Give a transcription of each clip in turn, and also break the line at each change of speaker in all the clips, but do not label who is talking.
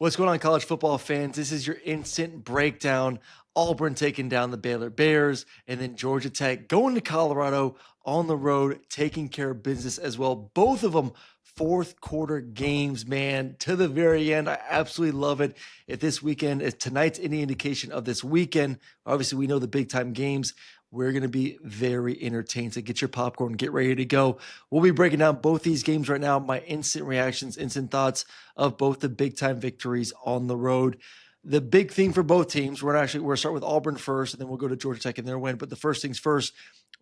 What's going on, college football fans? This is your instant breakdown. Auburn taking down the Baylor Bears, and then Georgia Tech going to Colorado on the road, taking care of business as well. Both of them fourth quarter games, man, to the very end. I absolutely love it. If tonight's any indication of this weekend, obviously we know the big time games. We're going to be very entertained. So get your popcorn, get ready to go. We'll be breaking down both these games right now. My instant reactions, instant thoughts of both the big time victories on the road. The big thing for both teams, we're going to start with Auburn first, and then we'll go to Georgia Tech and their win. But the first things first,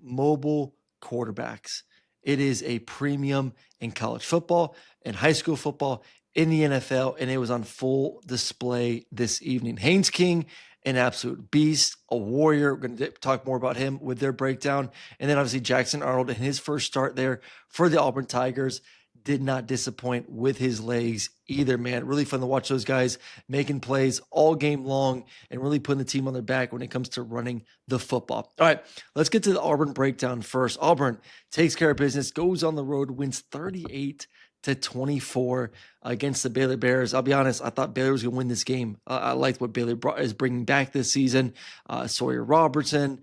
mobile quarterbacks. It is a premium in college football and high school football in the NFL, and it was on full display this evening. Haynes King, an absolute beast, a warrior. We're going to talk more about him with their breakdown. And then obviously Jackson Arnold in his first start there for the Auburn Tigers did not disappoint with his legs either, man. Really fun to watch those guys making plays all game long and really putting the team on their back when it comes to running the football. All right, let's get to the Auburn breakdown first. Auburn takes care of business, goes on the road, wins 38-24 against the Baylor Bears. I'll be honest, I thought Baylor was going to win this game. I liked what Baylor is bringing back this season. Sawyer Robertson,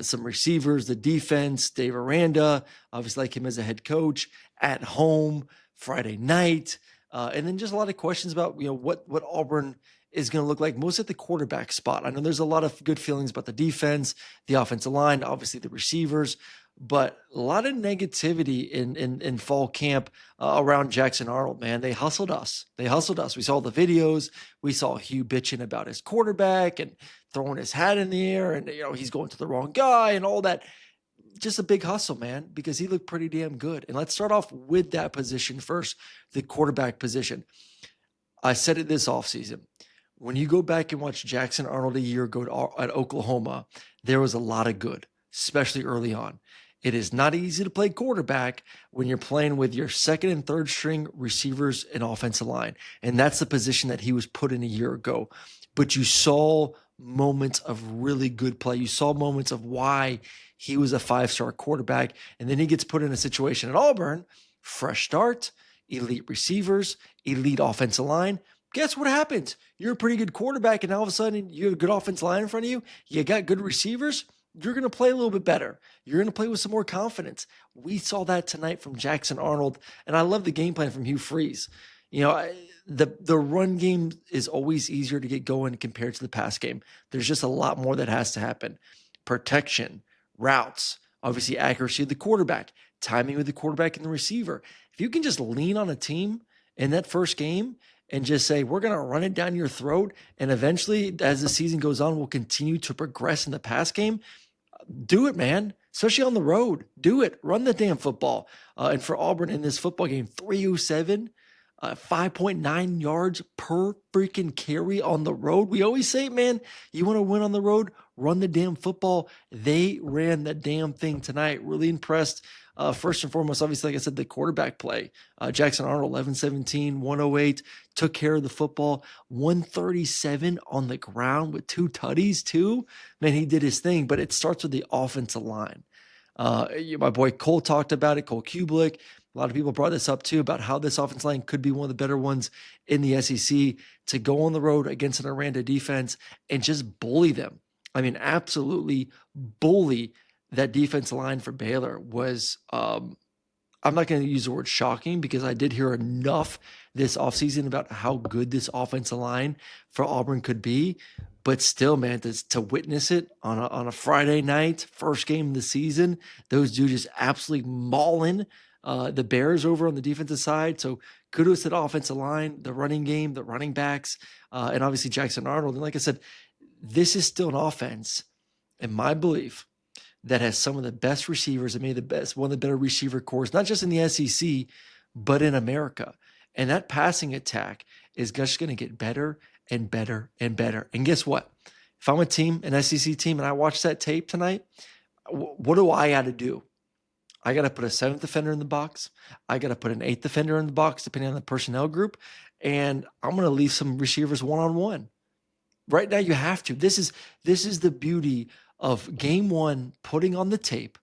some receivers, the defense, Dave Aranda, obviously like him as a head coach, at home, Friday night. And then just a lot of questions about, what Auburn is going to look like, most at the quarterback spot. I know there's a lot of good feelings about the defense, the offensive line, obviously the receivers, but a lot of negativity in fall camp around Jackson Arnold, man. They hustled us. We saw the videos. We saw Hugh bitching about his quarterback and throwing his hat in the air and, he's going to the wrong guy and all that. Just a big hustle, man, because he looked pretty damn good. And let's start off with that position first, the quarterback position. I said it this offseason. When you go back and watch Jackson Arnold a year ago at Oklahoma, there was a lot of good, especially early on. It is not easy to play quarterback when you're playing with your second and third string receivers and offensive line. And that's the position that he was put in a year ago. But you saw moments of really good play. You saw moments of why he was a five-star quarterback. And then he gets put in a situation at Auburn, fresh start, elite receivers, elite offensive line. Guess what happens? You're a pretty good quarterback, and all of a sudden you have a good offensive line in front of you. You got good receivers. You're going to play a little bit better. You're going to play with some more confidence. We saw that tonight from Jackson Arnold, and I love the game plan from Hugh Freeze. The run game is always easier to get going compared to the pass game. There's just a lot more that has to happen. Protection, routes, obviously accuracy of the quarterback, timing with the quarterback and the receiver. If you can just lean on a team in that first game and just say, we're going to run it down your throat, and eventually, as the season goes on, we'll continue to progress in the pass game, do it, man. Especially on the road. Do it. Run the damn football. And for Auburn in this football game, 307, 5.9 yards per freaking carry on the road. We always say, man, you want to win on the road, run the damn football. They ran the damn thing tonight. Really impressed. First and foremost, obviously, like I said, the quarterback play. Jackson Arnold, 11-17, 108, took care of the football, 137 on the ground with 2 tutties too. Man, he did his thing, but it starts with the offensive line. My boy Cole talked about it, Cole Kublik. A lot of people brought this up too about how this offensive line could be one of the better ones in the SEC to go on the road against an Aranda defense and just bully them. I mean, absolutely bully that defensive line for Baylor was, I'm not going to use the word shocking because I did hear enough this offseason about how good this offensive line for Auburn could be. But still, man, to witness it on a Friday night, first game of the season, those dudes just absolutely mauling the Bears over on the defensive side. So kudos to the offensive line, the running game, the running backs, and obviously Jackson Arnold. And like I said, this is still an offense, in my belief, that has some of the best receivers and maybe one of the better receiver cores, not just in the SEC, but in America. And that passing attack is just going to get better and better and better. And guess what? If I'm a team, an SEC team, and I watch that tape tonight, what do I got to do? I got to put a 7th defender in the box. I got to put an 8th defender in the box, depending on the personnel group. And I'm going to leave some receivers one-on-one. Right now, you have to. This is the beauty of game one, putting on the tape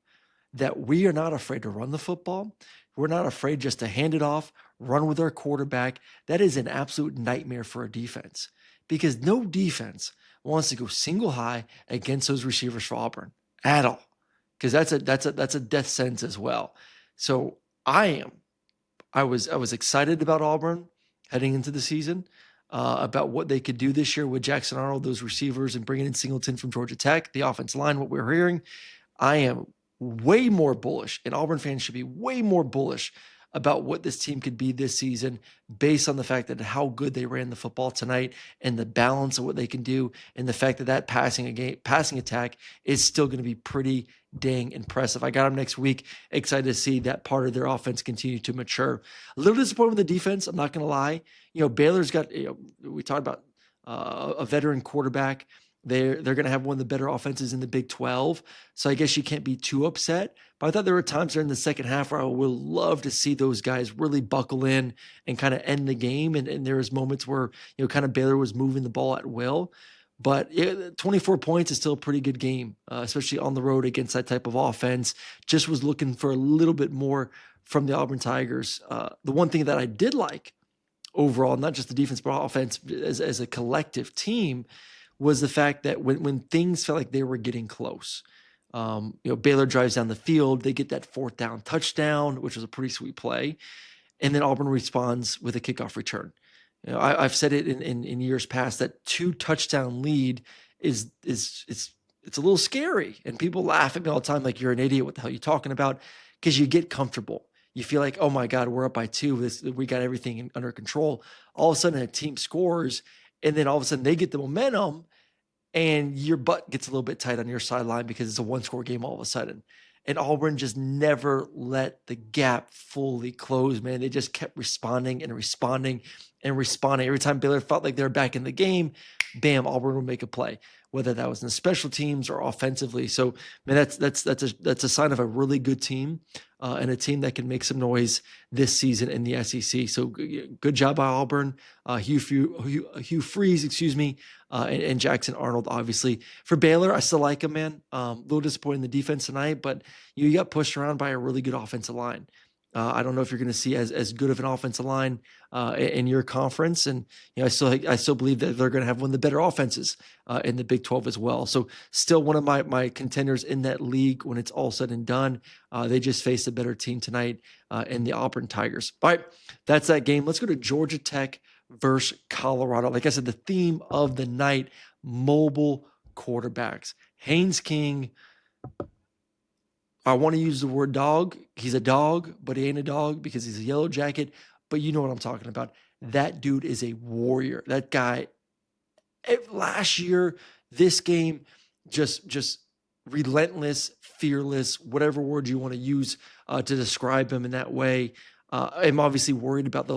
that we are not afraid to run the football. We're not afraid just to hand it off, run with our quarterback. That is an absolute nightmare for a defense because no defense wants to go single high against those receivers for Auburn at all, because that's a death sentence as well. So I was excited about Auburn heading into the season, about what they could do this year with Jackson Arnold, those receivers, and bringing in Singleton from Georgia Tech, the offensive line. What we're hearing, I am way more bullish, and Auburn fans should be way more bullish about what this team could be this season based on the fact that how good they ran the football tonight and the balance of what they can do, and the fact that passing attack is still going to be pretty dang impressive. I got them next week. Excited to see that part of their offense continue to mature. A little disappointed with the defense, I'm not going to lie. Baylor's got, we talked about a veteran quarterback. They're going to have one of the better offenses in the Big 12. So I guess you can't be too upset. But I thought there were times during the second half where I would love to see those guys really buckle in and kind of end the game. And there was moments where, kind of Baylor was moving the ball at will. But 24 points is still a pretty good game, especially on the road against that type of offense. Just was looking for a little bit more from the Auburn Tigers. The one thing that I did like overall, not just the defense, but offense as a collective team, was the fact that when things felt like they were getting close, Baylor drives down the field, they get that fourth down touchdown, which was a pretty sweet play, and then Auburn responds with a kickoff return. I've said it in years past that 2 touchdown lead is it's a little scary, and people laugh at me all the time like, you're an idiot. What the hell are you talking about? Because you get comfortable. You feel like, oh my God, we're up by 2. We got everything under control. All of a sudden, a team scores, and then all of a sudden they get the momentum, and your butt gets a little bit tight on your sideline because it's a 1-score game all of a sudden. And Auburn just never let the gap fully close, man. They just kept responding and responding and responding. Every time Baylor felt like they were back in the game, bam, Auburn would make a play, whether that was in the special teams or offensively. So, man, that's a sign of a really good team, and a team that can make some noise this season in the SEC. So good job by Auburn, Hugh Freeze, and Jackson Arnold, obviously. For Baylor, I still like him, man. A little disappointed in the defense tonight, but you got pushed around by a really good offensive line. I don't know if you're going to see as good of an offensive line in your conference, and I still believe that they're going to have one of the better offenses in the Big 12 as well. So still one of my contenders in that league when it's all said and done. They just faced a better team tonight in the Auburn Tigers. All right, that's that game. Let's go to Georgia Tech versus Colorado. Like I said, the theme of the night: mobile quarterbacks. Haynes King. I want to use the word dog. He's a dog, but he ain't a dog because he's a yellow jacket. But you know what I'm talking about. That dude is a warrior. That guy, last year, this game, just relentless, fearless, whatever word you want to use to describe him in that way. I'm obviously worried about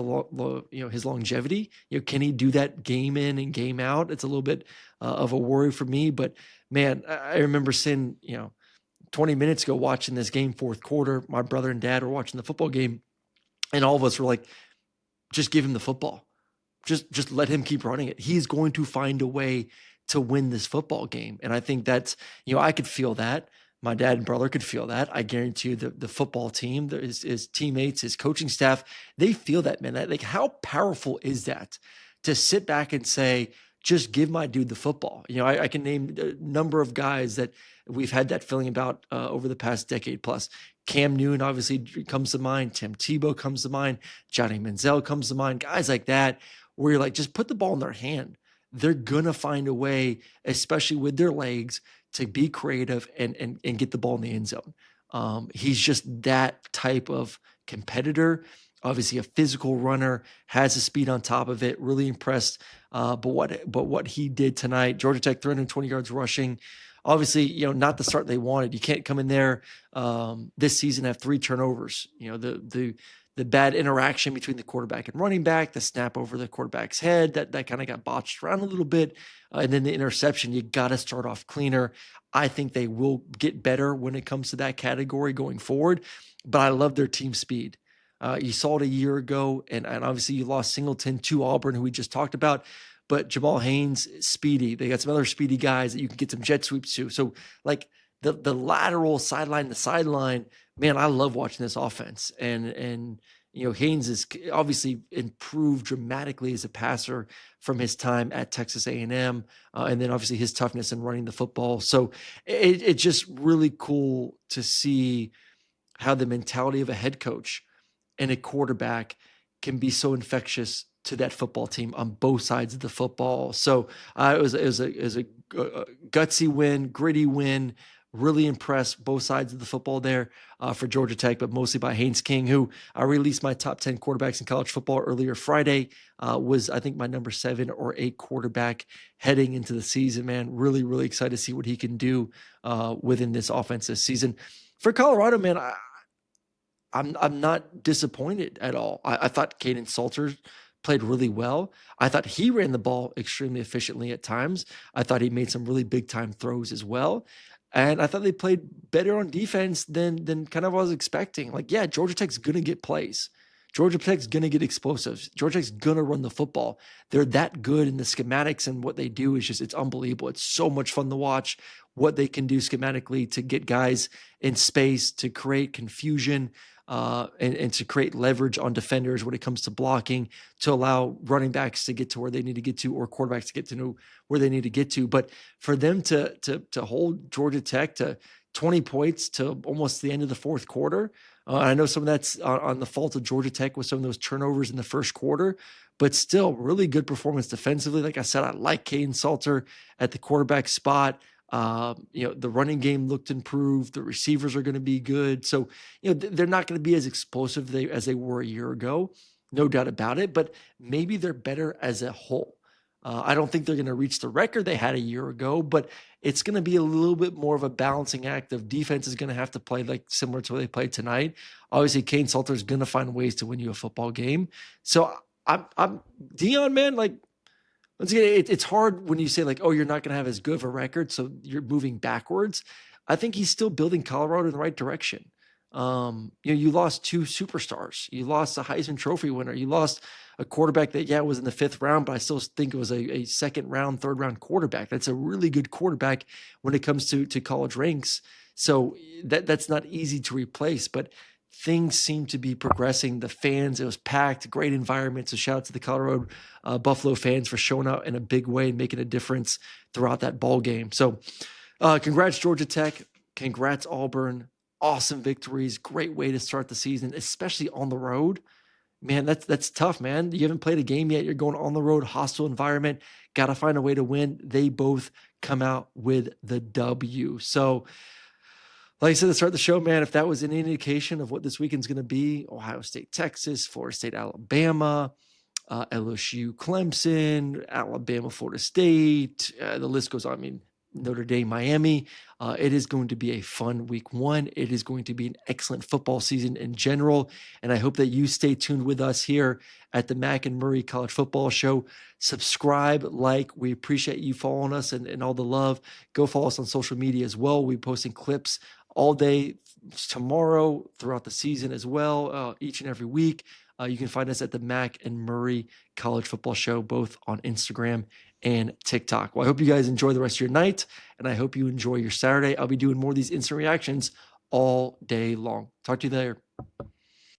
his longevity. Can he do that game in and game out? It's a little bit of a worry for me. But man, I remember seeing 20 minutes ago watching this game, fourth quarter. My brother and dad were watching the football game, and all of us were like, just give him the football. Just let him keep running it. He's going to find a way to win this football game. And I think that's, I could feel that. My dad and brother could feel that. I guarantee you the football team, his teammates, his coaching staff, they feel that, man. Like, how powerful is that to sit back and say, just give my dude the football? I can name a number of guys that we've had that feeling about over the past decade plus. Cam Newton obviously comes to mind. Tim Tebow comes to mind. Johnny Manziel comes to mind. Guys like that, where you're like, just put the ball in their hand. They're going to find a way, especially with their legs, to be creative and get the ball in the end zone. He's just that type of competitor. Obviously a physical runner, has the speed on top of it. Really impressed. But what he did tonight, Georgia Tech 320 yards rushing. Obviously, not the start they wanted. You can't come in there this season have 3 turnovers. The bad interaction between the quarterback and running back, the snap over the quarterback's head, that kind of got botched around a little bit. And then the interception, you got to start off cleaner. I think they will get better when it comes to that category going forward. But I love their team speed. You saw it a year ago, and obviously you lost Singleton to Auburn, who we just talked about. But Jamal Haynes, speedy. They got some other speedy guys that you can get some jet sweeps to. So, like, the lateral sideline to sideline, man, I love watching this offense. And Haynes is obviously improved dramatically as a passer from his time at Texas A&M, and then obviously his toughness in running the football. So it's just really cool to see how the mentality of a head coach and a quarterback can be so infectious to that football team on both sides of the football. So it was a gutsy win, gritty win. Really impressed both sides of the football there for Georgia Tech, but mostly by Haynes King, who I released my top 10 quarterbacks in college football earlier Friday. Was, I think, my number 7 or 8 quarterback heading into the season, man. Really, really excited to see what he can do within this offense this season. For Colorado, man, I'm not disappointed at all. I thought Caden Salter played really well. I thought he ran the ball extremely efficiently at times. I thought he made some really big time throws as well. And I thought they played better on defense than kind of I was expecting. Like, yeah, Georgia Tech's gonna get plays. Georgia Tech's gonna get explosives. Georgia Tech's gonna run the football. They're that good in the schematics, and what they do is just, it's unbelievable. It's so much fun to watch what they can do schematically to get guys in space, to create confusion, and to create leverage on defenders when it comes to blocking, to allow running backs to get to where they need to get to, or quarterbacks to get to know where they need to get to. But for them to hold Georgia Tech to 20 points to almost the end of the fourth quarter, I know some of that's on the fault of Georgia Tech with some of those turnovers in the first quarter, but still really good performance defensively. Like I said, I like Caden Salter at the quarterback spot. The running game looked improved. The receivers are going to be good. So, they're not going to be as explosive as they were a year ago, no doubt about it, but maybe they're better as a whole. I don't think they're going to reach the record they had a year ago, but it's going to be a little bit more of a balancing act of defense is going to have to play like similar to what they played tonight. Obviously, Caden Salter is going to find ways to win you a football game. So I'm Dion, man, like, once again, it's hard when you say like, oh, you're not going to have as good of a record, so you're moving backwards. I think he's still building Colorado in the right direction. You lost 2 superstars. You lost a Heisman Trophy winner. You lost a quarterback that, was in the 5th round, but I still think it was a second round, third round quarterback. That's a really good quarterback when it comes to college ranks. So that's not easy to replace, but things seem to be progressing. The fans, it was packed, great environment. So shout out to the Colorado Buffalo fans for showing up in a big way and making a difference throughout that ball game. So congrats, Georgia Tech. Congrats, Auburn. Awesome victories. Great way to start the season, especially on the road. Man, that's tough, man. You haven't played a game yet. You're going on the road, hostile environment. Got to find a way to win. They both come out with the W. So, like I said, to start the show, man, if that was any indication of what this weekend's going to be, Ohio State, Texas, Florida State, Alabama, LSU, Clemson, Alabama, Florida State, the list goes on. I mean, Notre Dame, Miami. It is going to be a fun week 1. It is going to be an excellent football season in general. And I hope that you stay tuned with us here at the Mac and Murray College Football Show. Subscribe, like, we appreciate you following us and all the love. Go follow us on social media as well. We're posting clips all day tomorrow throughout the season as well, each and every week. You can find us at the Mac and Murray College Football Show, both on Instagram and TikTok. Well, I hope you guys enjoy the rest of your night, and I hope you enjoy your Saturday. I'll be doing more of these instant reactions all day long. Talk to you later.